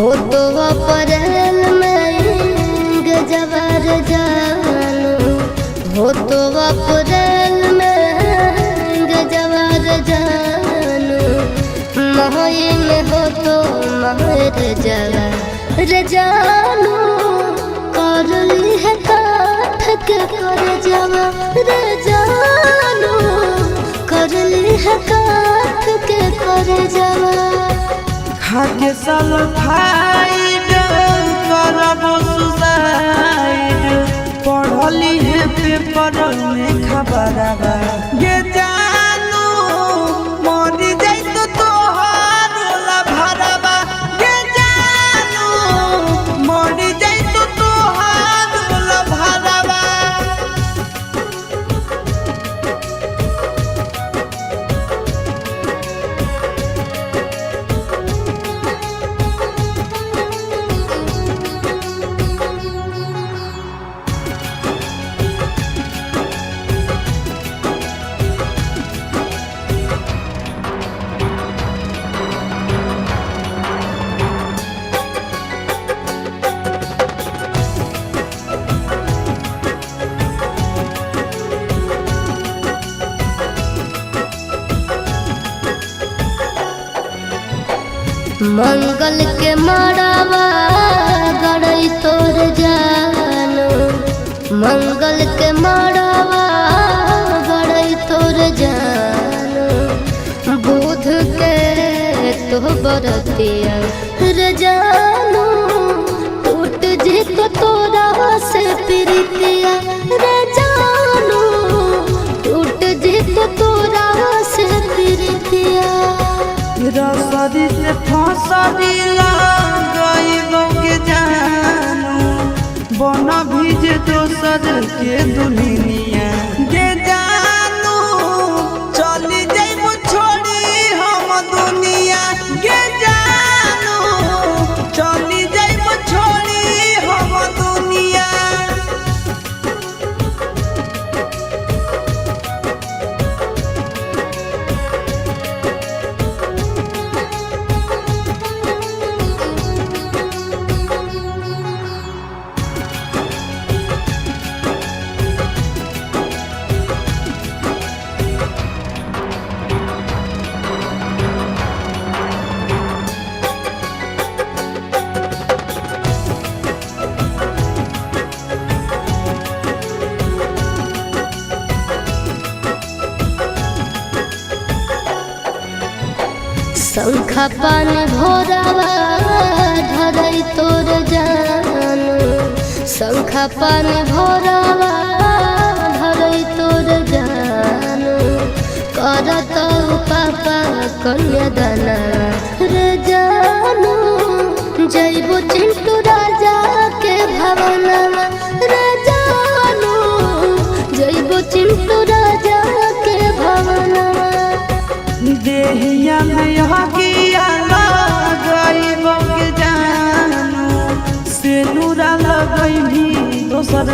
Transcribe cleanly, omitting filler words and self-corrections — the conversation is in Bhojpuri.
हो तो अप्रैल में गजवर जानू, हो तो अप्रैल में गजवर जानू, मई में हो तो महर जवर जानू, कर ली है काठ के कर जवर जानू, कर ली है काठ के कर जवर। खाके सल्फाइड करब सुसाइड, पढ़ली है पेपर में खबरवा ये जानू, मरी जाई तो तोहार भरवा ये जानू, मरी जाई तो तोहार भरवा। मंगल के मड़ावा गड़ई तोर जानू, मंगल के मड़ावा गड़ई तोर जानू, बुध के तो बरतिया रे जानू, टूट जी तो तोरा से प्रीतिया रे जानू, टूट जी तो तोरा से प्रीतिया। रसरी से फसरी लगाइबो के जानू, बना भीज दोसर के दुनिया के जानू, चली जाइबो छोड़ी हम दुनिया के जानू, चली जाइबो छोड़ी हम दुनिया। शंखा पान भोरावा धरई तोर जानू, शंखा पान भोरावा धरई तोर जानू, करत पापा कन्यादाना रे जानू, जइबो चिंटू राजा के भवनवा रे जानू, जइबो चिंटू राजा के भवनवा। देहिया में हकिया लगाइबो के जानू, से नूरा लगैभी दोसर